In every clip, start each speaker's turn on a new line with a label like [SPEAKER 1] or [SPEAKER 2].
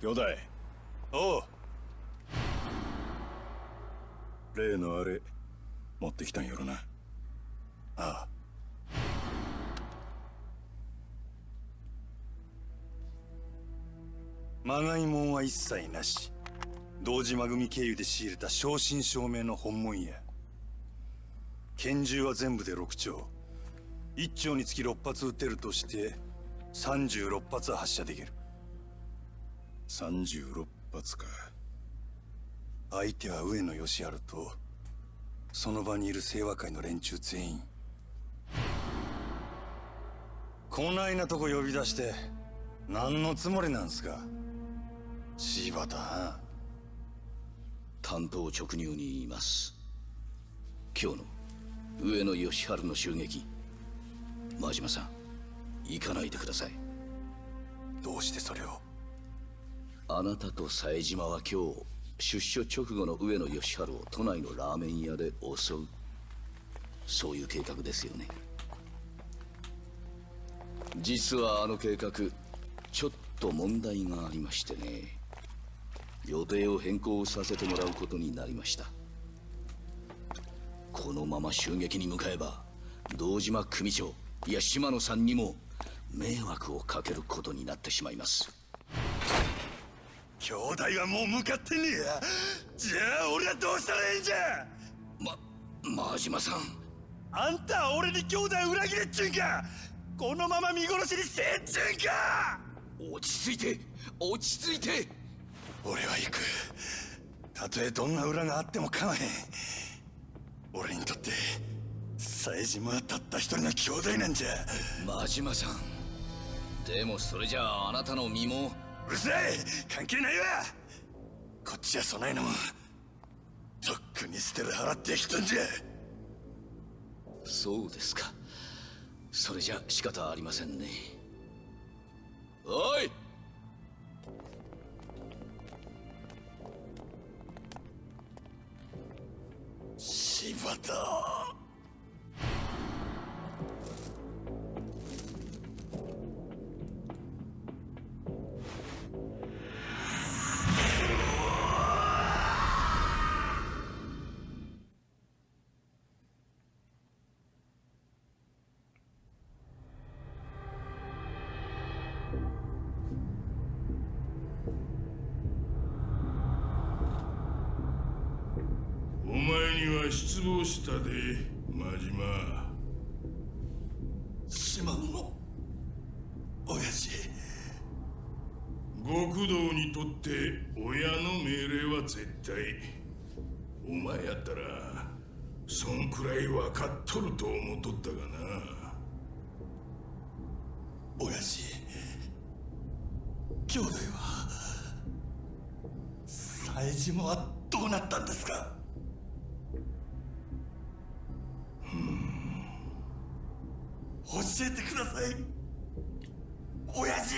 [SPEAKER 1] 兄弟。
[SPEAKER 2] おう。
[SPEAKER 1] 例のあれ持ってきたんやろな。
[SPEAKER 2] ああ。まがいもんは一切なし。堂島組経由で仕入れた正真正銘の本物や。拳銃は全部で6丁。1丁につき6発撃てるとして36発は発射できる。
[SPEAKER 1] 36発か。
[SPEAKER 2] 相手は上野義治とその場にいる清和会の連中全員。こないなとこ呼び出して何のつもりなんすか、柴田。
[SPEAKER 3] 単刀直入に言います。今日の上野義治の襲撃、真島さん行かないでください。
[SPEAKER 2] どうしてそれを？
[SPEAKER 3] あなたと冴島は今日出所直後の上野義治を都内のラーメン屋で襲う、そういう計画ですよね。実はあの計画ちょっと問題がありましてね。予定を変更させてもらうことになりました。このまま襲撃に向かえば堂島組長、いや島野さんにも迷惑をかけることになってしまいます。
[SPEAKER 2] 兄弟はもう向かってねえや。じゃあ俺はどうしたらいいんじゃ。
[SPEAKER 3] 真島さん、
[SPEAKER 2] あんたは俺に兄弟裏切れっちゅうんか。このまま見殺しにせんちゅうんか。
[SPEAKER 3] 落ち着いて落ち着いて。
[SPEAKER 2] 俺は行く。たとえどんな裏があっても構へん。俺にとって冴島はたった一人の兄弟なんじゃ。
[SPEAKER 3] 真島さん、でもそれじゃああなたの身も。
[SPEAKER 2] うるさい、関係ないわ。こっちはそないのもとっくに捨てる払ってきたんじゃ。
[SPEAKER 3] そうですか。それじゃ仕方ありませんね。おい、
[SPEAKER 2] 柴田。
[SPEAKER 4] お前には失望したで、真島。
[SPEAKER 2] 島野の親父。
[SPEAKER 4] 極道にとって親の命令は絶対。お前やったらそんくらい分かっとると思っとったがな。
[SPEAKER 2] 親父、兄弟は冴島はどうなったんですか？教えてください、親父。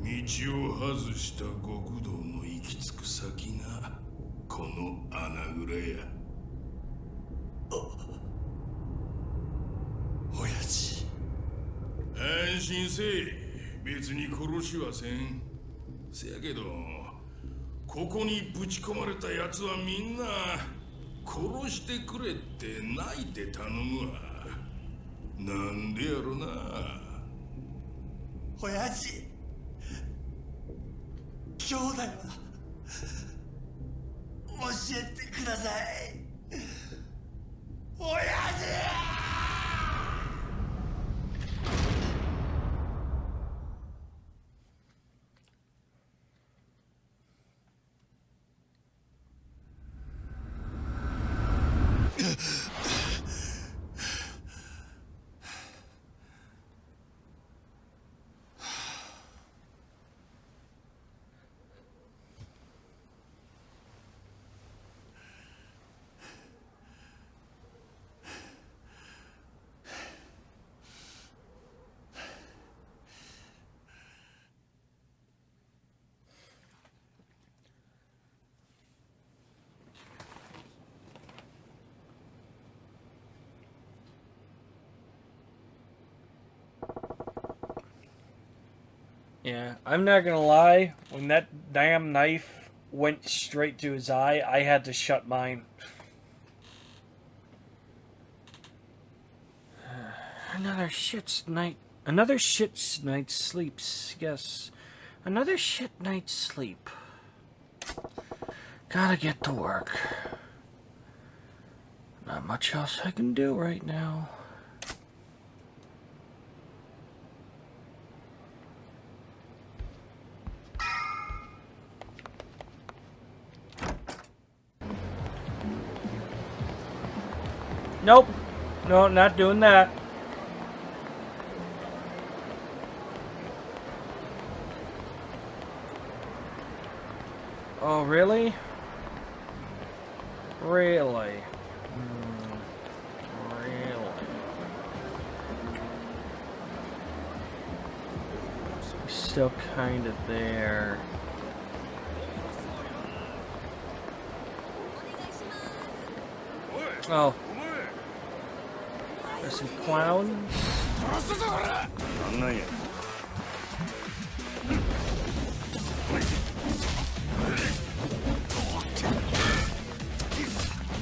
[SPEAKER 4] 道を外した極道の行き着く先がこの穴蔵や。
[SPEAKER 2] 親父。
[SPEAKER 4] 安心せえ。別に殺しはせん。せやけどここにぶち込まれた奴はみんな殺してくれって泣いて頼むわ。なんでやろな。
[SPEAKER 2] 親父、兄弟は教えてください、親父。
[SPEAKER 5] Yeah, I'm not gonna lie. When that damn knife went straight to his eye, I had to shut mine. Another shit night's sleep. Yes, another shit night's sleep. Gotta get to work. Not much else I can do right now. Nope. No, not doing that. Oh, really? Really? Really? Still kind of there. Oh. There's some clowns.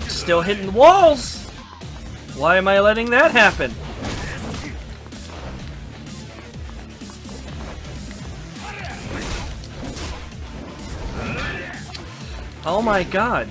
[SPEAKER 5] Still hitting walls! Why am I letting that happen? Oh my god.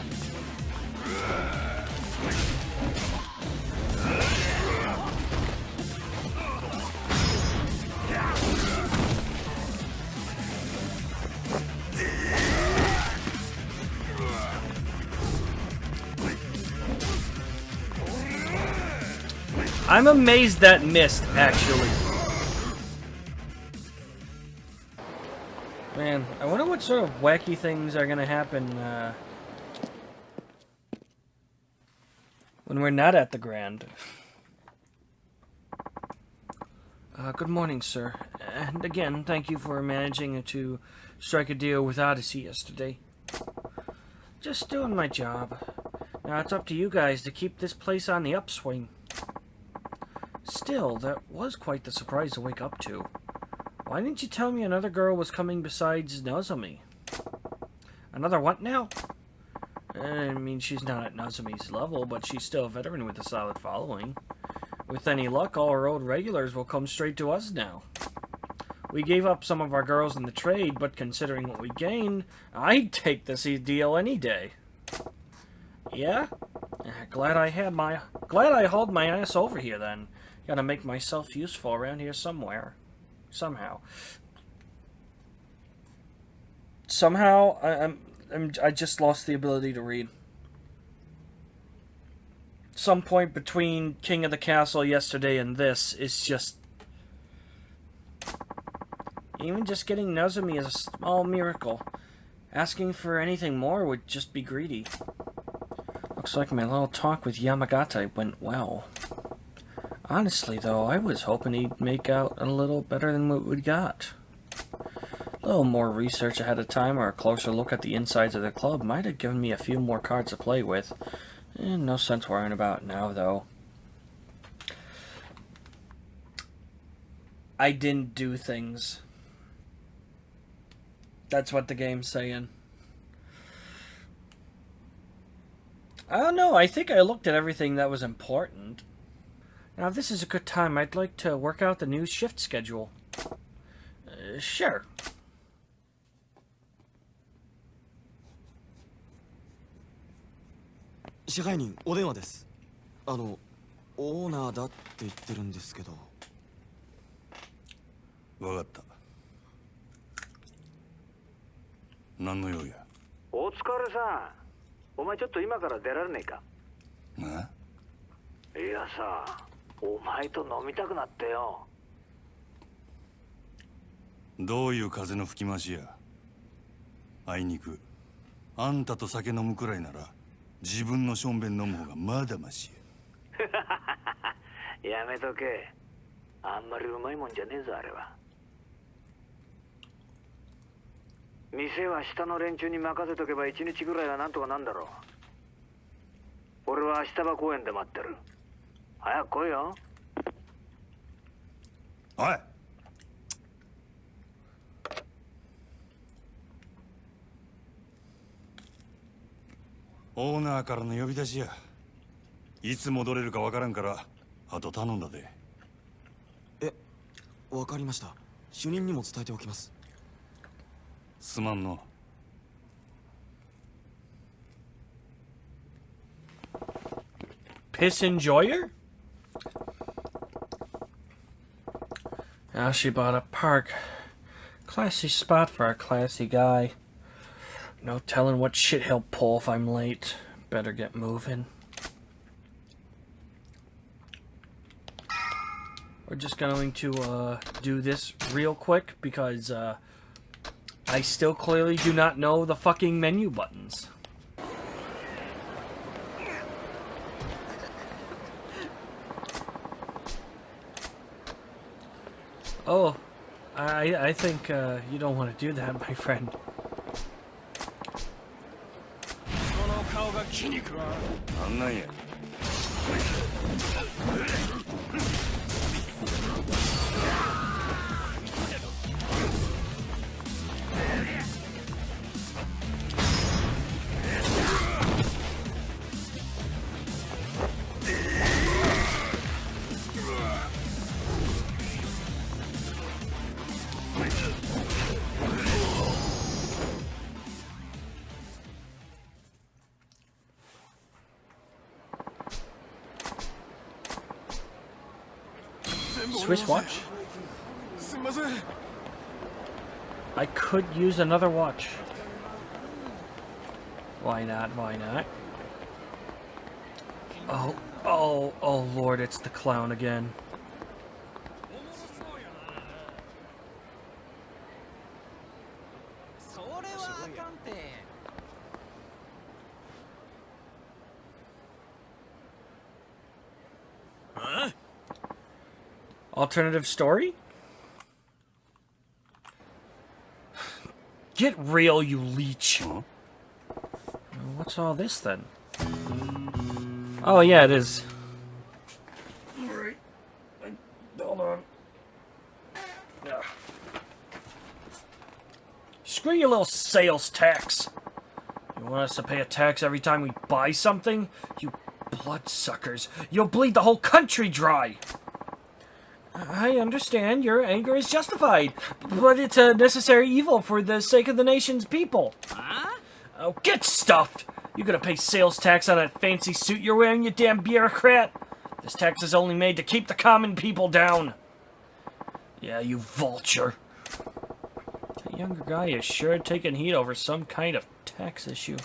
[SPEAKER 5] I'm amazed that missed, actually. Man, I wonder what sort of wacky things are gonna happen, when we're not at the Grand. Good morning, sir. And again, thank you for managing to strike a deal with Odyssey yesterday. Just doing my job. Now it's up to you guys to keep this place on the upswing. Still, that was quite the surprise to wake up to. Why didn't you tell me another girl was coming besides Nozomi? Another what now? I mean, she's not at Nozomi's level, but she's still a veteran with a solid following. With any luck, all our old regulars will come straight to us now. We gave up some of our girls in the trade, but considering what we gained, I'd take this deal any day. Yeah? Glad I hauled my ass over here then. Gotta make myself useful around here somewhere. Somehow. I just lost the ability to read. Some point between King of the Castle yesterday and this is just... Even just getting Nozomi is a small miracle. Asking for anything more would just be greedy. Looks like my little talk with Yamagata went well. Honestly, though, I was hoping he'd make out a little better than what we got. A little more research ahead of time or a closer look at the insides of the club might have given me a few more cards to play with. No sense worrying about it now, though. I didn't do things. That's what the game's saying. I don't know, I think I looked at everything that was important. Now, if this is a good time, I'd like to work out the new shift schedule. Sure.
[SPEAKER 6] 支配人お電話です。オーナーだって言ってるんですけど。
[SPEAKER 2] わかった。何の用や。
[SPEAKER 7] お疲れさん。お前ちょっと今から出られねえか。
[SPEAKER 2] な。
[SPEAKER 7] いやさ、お前と飲みたくなってよ。
[SPEAKER 2] どういう風の吹き回しや。あいにくあんたと酒飲むくらいなら自分のしょんべん飲む方がまだまし
[SPEAKER 7] や。やめとけ。あんまりうまいもんじゃねえぞあれは。店は下の連中に任せとけば1日ぐらいはなんとかなんだろう。俺は明日場公園で待ってる。早く来いよ。
[SPEAKER 2] おい。オーナーからの呼び出しや。いつ戻れるかわからんから、あと頼んだで。
[SPEAKER 6] わかりました。主任にも伝えておきます。
[SPEAKER 2] すまんの。
[SPEAKER 5] Piss enjoyer? Now she bought a park. Classy spot for a classy guy. No telling what shit he'll pull if I'm late. Better get moving. We're just going to do this real quick because I still clearly do not know the fucking menu buttons. Oh, I think you don't want to do that, my friend.
[SPEAKER 2] なんなんや。
[SPEAKER 5] Swiss watch? I could use another watch. Why not? Why not? Oh Lord, it's the clown again. Alternative story? Get real, you leech.
[SPEAKER 2] Huh?
[SPEAKER 5] What's all this then? Oh yeah, it is. Alright. Hold on. Yeah. Screw your little sales tax. You want us to pay a tax every time we buy something? You bloodsuckers. You'll bleed the whole country dry. I understand your anger is justified, but it's a necessary evil for the sake of the nation's people. Huh? Oh, get stuffed! You gotta pay sales tax on that fancy suit you're wearing, you damn bureaucrat! This tax is only made to keep the common people down. Yeah, you vulture. That younger guy is sure taking heat over some kind of tax issue.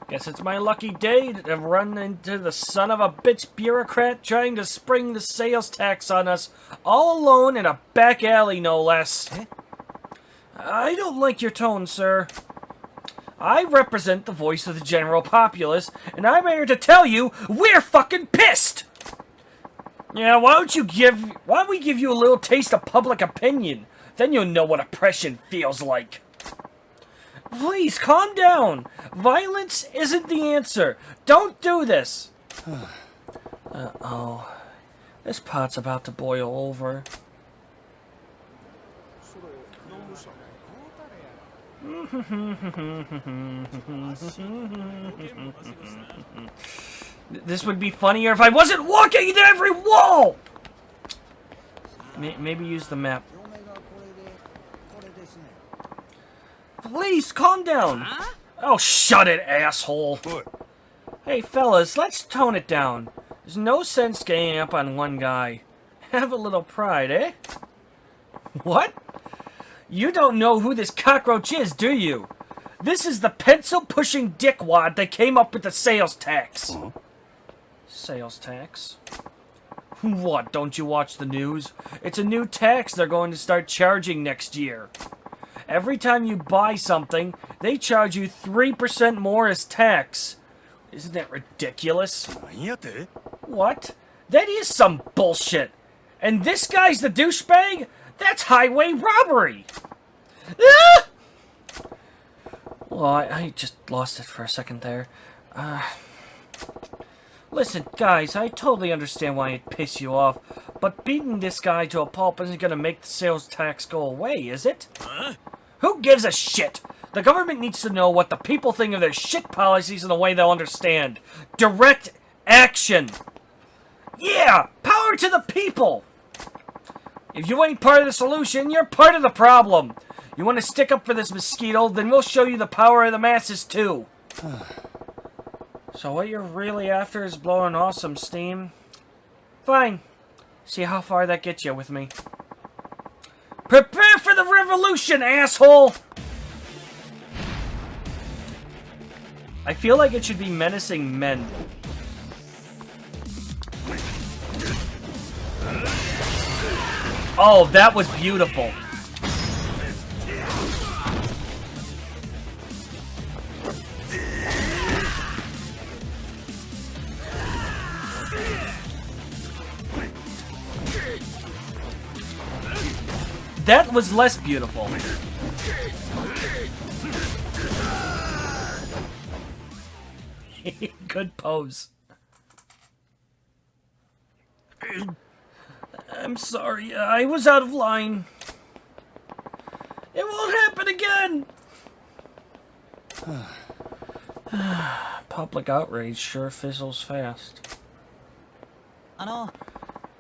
[SPEAKER 5] Guess it's my lucky day to run into the son of a bitch bureaucrat trying to spring the sales tax on us, all alone in a back alley, no less. I don't like your tone, sir. I represent the voice of the general populace, and I'm here to tell you we're fucking pissed! Yeah, why don't we give you a little taste of public opinion? Then you'll know what oppression feels like. Please, calm down. Violence isn't the answer. Don't do this. Uh-oh. This pot's about to boil over. This would be funnier if I wasn't walking into every wall! Maybe use the map. Please, calm down. Huh? Oh, shut it, asshole.
[SPEAKER 2] What?
[SPEAKER 5] Hey, fellas, let's tone it down. There's no sense ganging up on one guy. Have a little pride, eh? What? You don't know who this cockroach is, do you? This is the pencil-pushing dickwad that came up with the sales tax.
[SPEAKER 2] Huh?
[SPEAKER 5] Sales tax? What, don't you watch the news? It's a new tax they're going to start charging next year. Every time you buy something, they charge you 3% more as tax. Isn't that ridiculous? What? That is some bullshit. And this guy's the douchebag? That's highway robbery. Ah! Well, I just lost it for a second there. Listen, guys, I totally understand why it pisses you off, but beating this guy to a pulp isn't gonna make the sales tax go away, is it? Huh? Who gives a shit? The government needs to know what the people think of their shit policies in a way they'll understand. Direct action. Yeah! Power to the people! If you ain't part of the solution, you're part of the problem. You want to stick up for this mosquito, then we'll show you the power of the masses too. So what you're really after is blowing off some steam? Fine. See how far that gets you with me. Prepare for the revolution, asshole! I feel like it should be menacing men. Oh, that was beautiful. That was less beautiful. Good pose. I'm sorry, I was out of line. It won't happen again! Public outrage sure fizzles fast.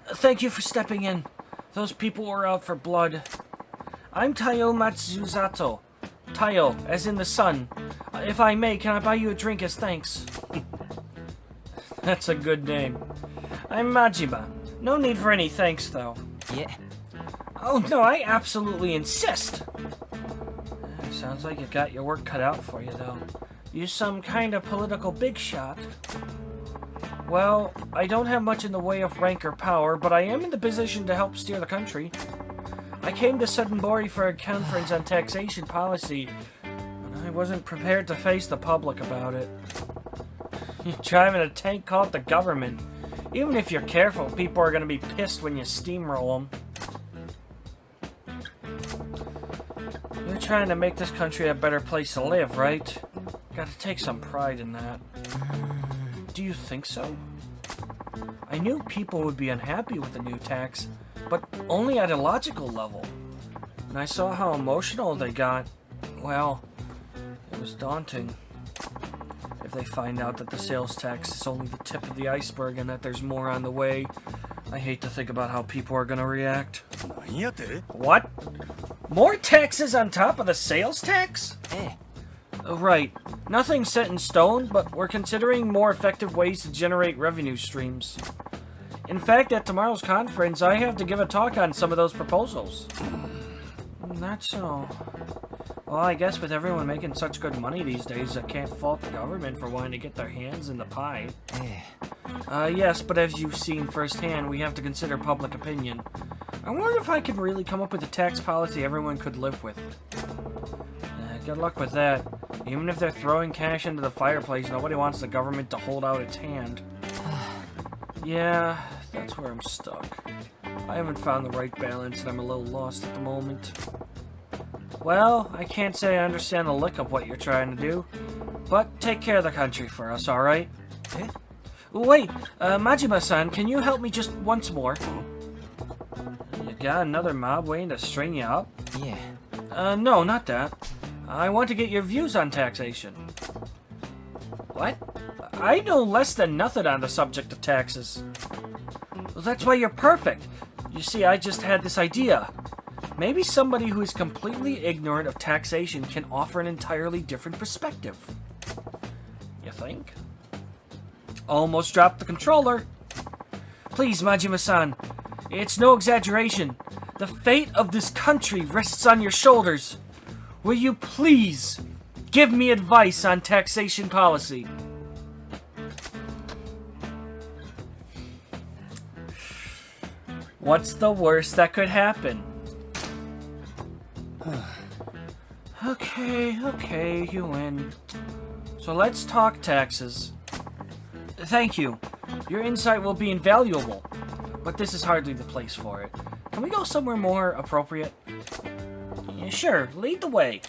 [SPEAKER 5] Thank you for stepping in. Those people were out for blood. I'm Taiyo Matsuzato. Taiyo, as in the sun. If I may, can I buy you a drink as thanks? That's a good name. I'm Majima. No need for any thanks, though.
[SPEAKER 6] Yeah.
[SPEAKER 5] Oh, no, I absolutely insist. Sounds like you got your work cut out for you, though. You some kind of political big shot. Well, I don't have much in the way of rank or power, but I am in the position to help steer the country. I came to Suddenbori for a conference on taxation policy, and I wasn't prepared to face the public about it. You're driving a tank called the government. Even if you're careful, people are going to be pissed when you steamroll them. You're trying to make this country a better place to live, right? Gotta take some pride in that. Do you think so? I knew people would be unhappy with the new tax, but only at a logical level. And I saw how emotional they got. Well, it was daunting. If they find out that the sales tax is only the tip of the iceberg and that there's more on the way, I hate to think about how people are gonna react. What? More taxes on top of the sales tax? Right. Nothing's set in stone, but we're considering more effective ways to generate revenue streams. In fact, at tomorrow's conference, I have to give a talk on some of those proposals. That's so. Well, I guess with everyone making such good money these days, I can't fault the government for wanting to get their hands in the pie. Yes, but as you've seen firsthand, we have to consider public opinion. I wonder if I could really come up with a tax policy everyone could live with. Good luck with that. Even if they're throwing cash into the fireplace, nobody wants the government to hold out its hand. Yeah, that's where I'm stuck. I haven't found the right balance and I'm a little lost at the moment. Well, I can't say I understand a lick of what you're trying to do, but take care of the country for us, alright? Wait, Majima-san, can you help me just once more? You got another mob waiting to string you up?
[SPEAKER 6] Yeah.
[SPEAKER 5] No, not that. I want to get your views on taxation. What? I know less than nothing on the subject of taxes. Well, that's why you're perfect. You see, I just had this idea. Maybe somebody who is completely ignorant of taxation can offer an entirely different perspective. You think? Almost dropped the controller. Please, Majima-san. It's no exaggeration. The fate of this country rests on your shoulders. Will you please give me advice on taxation policy? What's the worst that could happen? Okay, you win. So let's talk taxes. Thank you. Your insight will be invaluable, but this is hardly the place for it. Can we go somewhere more appropriate? Yeah, sure, lead the way.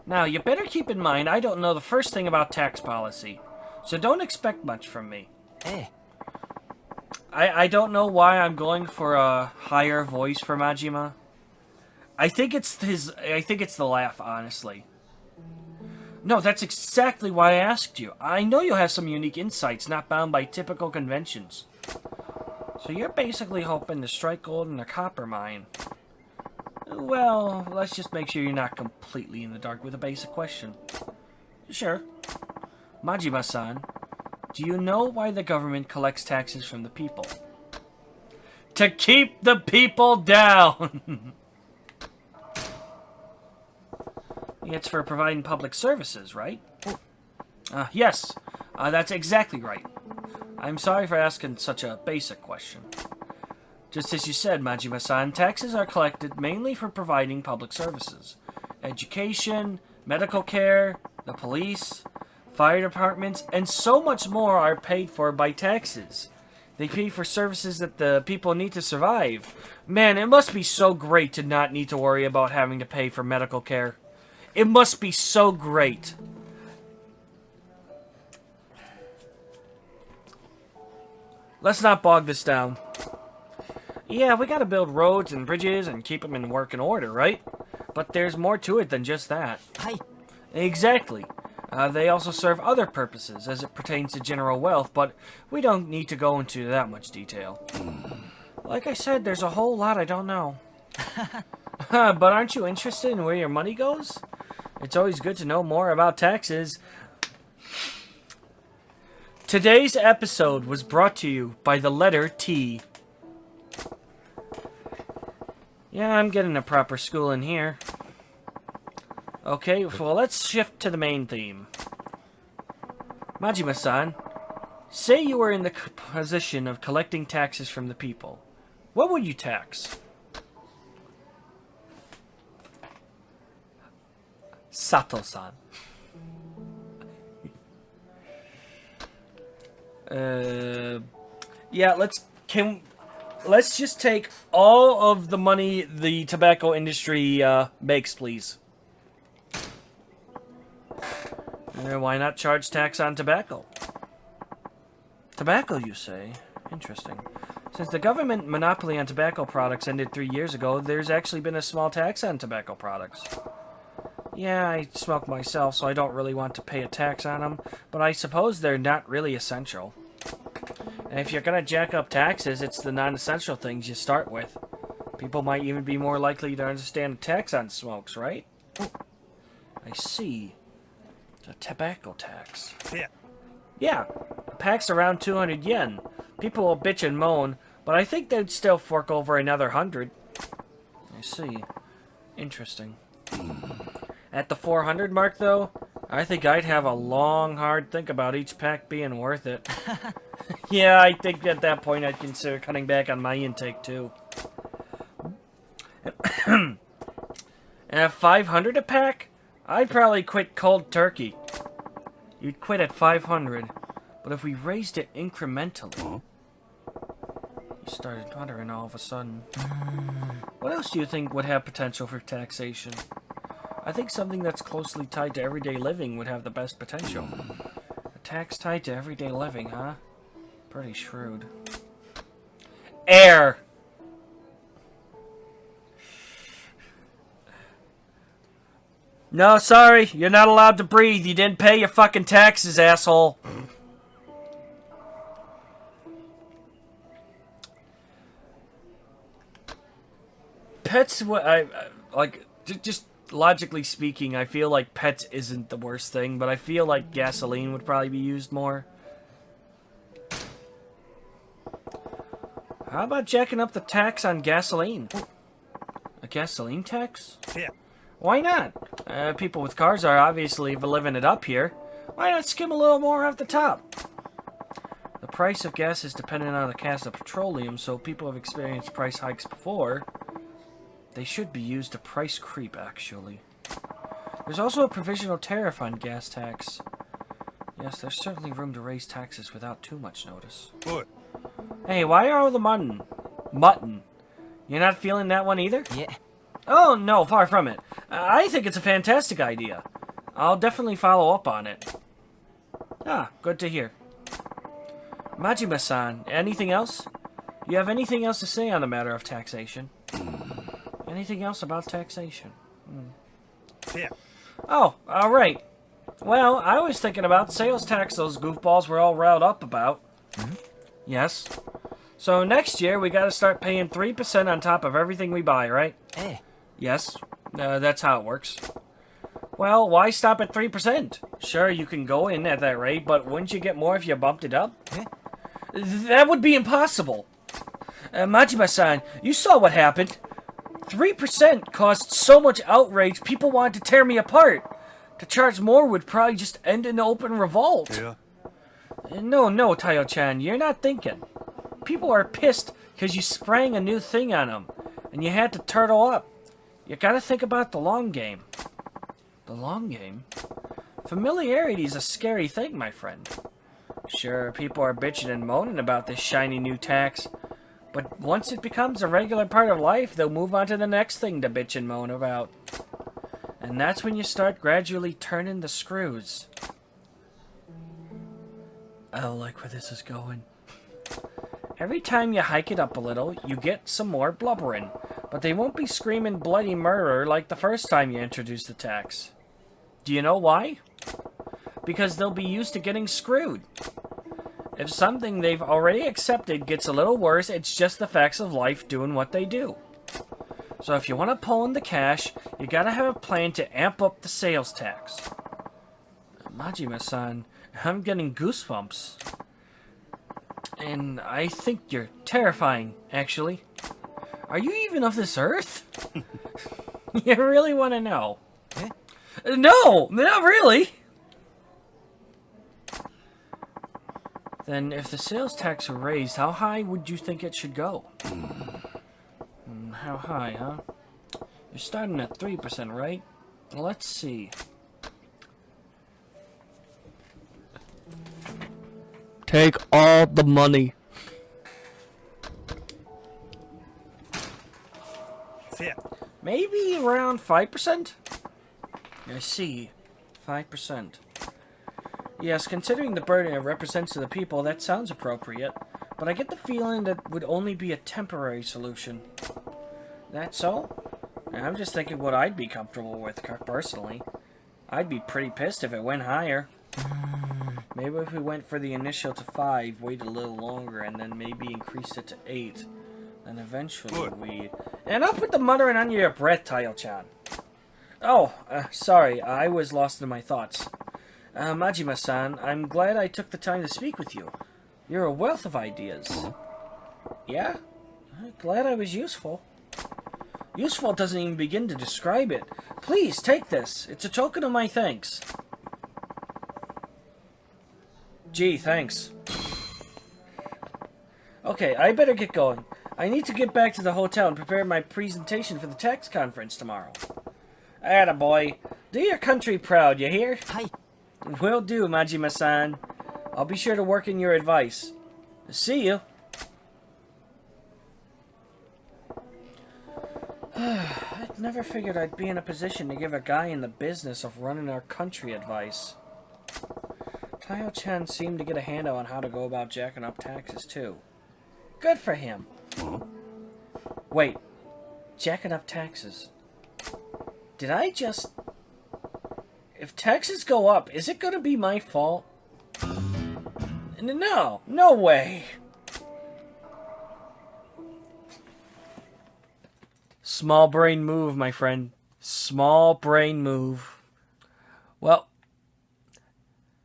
[SPEAKER 5] Now, you better keep in mind I don't know the first thing about tax policy, so don't expect much from me. I don't know why I'm going for a higher voice for Majima. I think it's the laugh, honestly. No, that's exactly why I asked you. I know you'll have some unique insights not bound by typical conventions. So you're basically hoping to strike gold in a copper mine. Well, let's just make sure you're not completely in the dark with a basic question. Sure. Majima-san, do you know why the government collects taxes from the people? To keep the people down! It's for providing public services, right? Yes, that's exactly right. I'm sorry for asking such a basic question. Just as you said, Majima-san, taxes are collected mainly for providing public services. Education, medical care, the police, fire departments, and so much more are paid for by taxes. They pay for services that the people need to survive. Man, it must be so great to not need to worry about having to pay for medical care. It must be so great. Let's not bog this down. Yeah, we gotta build roads and bridges and keep them in working order, right? But there's more to it than just that.
[SPEAKER 6] Hi.
[SPEAKER 5] Exactly. They also serve other purposes as it pertains to general wealth, but we don't need to go into that much detail. Like I said, there's a whole lot I don't know. But aren't you interested in where your money goes? It's always good to know more about taxes. Today's episode was brought to you by the letter T. Yeah, I'm getting a proper school in here. Okay, well, let's shift to the main theme. Majima-san, say you were in the position of collecting taxes from the people. What would you tax? Sato-san. Yeah, let's just take all of the money the tobacco industry makes, please. Why not charge tax on tobacco? Tobacco, you say? Interesting. Since the government monopoly on tobacco products ended 3 years ago, there's actually been a small tax on tobacco products. Yeah, I smoke myself, so I don't really want to pay a tax on them, but I suppose they're not really essential. And if you're gonna jack up taxes, it's the non-essential things you start with. People might even be more likely to understand a tax on smokes, right? I see. A tobacco tax. Yeah, a pack's around 200 yen. People will bitch and moan, but I think they'd still fork over another 100. I see. Interesting. At the 400 mark, though, I think I'd have a long, hard think about each pack being worth it. Yeah, I think at that point I'd consider cutting back on my intake, too. And at 500 a pack, I'd probably quit cold turkey. You'd quit at 500, but if we raised it incrementally... You started muttering all of a sudden. What else do you think would have potential for taxation? I think something that's closely tied to everyday living would have the best potential. A tax tied to everyday living, huh? Pretty shrewd. Air! No, sorry. You're not allowed to breathe. You didn't pay your fucking taxes, asshole. Pets, just logically speaking, I feel like pets isn't the worst thing, but I feel like gasoline would probably be used more. How about jacking up the tax on gasoline? A gasoline tax?
[SPEAKER 2] Yeah.
[SPEAKER 5] Why not? People with cars are obviously living it up here. Why not skim a little more off the top? The price of gas is dependent on the cost of petroleum, so people have experienced price hikes before. They should be used to price creep, actually. There's also a provisional tariff on gas tax. Yes, there's certainly room to raise taxes without too much notice.
[SPEAKER 2] What?
[SPEAKER 5] Hey, why are all the mutton? Mutton. You're not feeling that one either?
[SPEAKER 6] Yeah.
[SPEAKER 5] Oh, no, far from it. I think it's a fantastic idea. I'll definitely follow up on it. Ah, good to hear. Majima-san, anything else? Do you have anything else to say on the matter of taxation? Anything else about taxation?
[SPEAKER 2] Fair.
[SPEAKER 5] Oh, alright. Well, I was thinking about sales tax those goofballs were all riled up about. Yes. So next year, we gotta start paying 3% on top of everything we buy, right? Yes. That's how it works. Well, why stop at 3%? Sure, you can go in at that rate, but wouldn't you get more if you bumped it up? That would be impossible. Majima-san, you saw what happened. 3% caused so much outrage, people wanted to tear me apart. To charge more would probably just end in open revolt.
[SPEAKER 2] Yeah.
[SPEAKER 5] No, Tayo-chan, you're not thinking. People are pissed because you sprang a new thing on them, and you had to turtle up. You gotta think about the long game. The long game? Familiarity is a scary thing, my friend. Sure, people are bitching and moaning about this shiny new tax, but once it becomes a regular part of life, they'll move on to the next thing to bitch and moan about. And that's when you start gradually turning the screws. I don't like where this is going. Every time you hike it up a little, you get some more blubbering, but they won't be screaming bloody murder like the first time you introduced the tax. Do you know why? Because they'll be used to getting screwed. If something they've already accepted gets a little worse, it's just the facts of life doing what they do. So if you want to pull in the cash, you gotta have a plan to amp up the sales tax. Majima-san, I'm getting goosebumps. And I think you're terrifying, actually. Are you even of this earth? You really want to know? No, not really. Then if the sales tax were raised, how high would you think it should go? How high, huh? You're starting at 3%, right? Let's see. Take all the money.
[SPEAKER 2] Fair.
[SPEAKER 5] Maybe around 5%? I see. 5%. Yes, considering the burden it represents to the people, that sounds appropriate. But I get the feeling that would only be a temporary solution. That so? I'm just thinking what I'd be comfortable with, personally. I'd be pretty pissed if it went higher. Maybe if we went for the initial to 5, waited a little longer, and then maybe increased it to 8. Then eventually we... And up with the muttering under your breath, Tayo-chan. Oh, sorry, I was lost in my thoughts. Majima-san, I'm glad I took the time to speak with you. You're a wealth of ideas. Yeah? Glad I was useful. Useful doesn't even begin to describe it. Please, take this. It's a token of my thanks. Gee, thanks. Okay, I better get going. I need to get back to the hotel and prepare my presentation for the tax conference tomorrow. Attaboy. Do your country proud, you hear?
[SPEAKER 6] Hi.
[SPEAKER 5] Will do, Majima-san. I'll be sure to work in your advice. See you. I'd never figured I'd be in a position to give a guy in the business of running our country advice. Tayo-chan seemed to get a handle on how to go about jacking up taxes, too. Good for him. Wait. Jacking up taxes. Did I just... If taxes go up, is it gonna be my fault? No. No way. Small brain move, my friend. Small brain move. Well,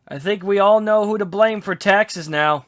[SPEAKER 5] I think we all know who to blame for taxes now.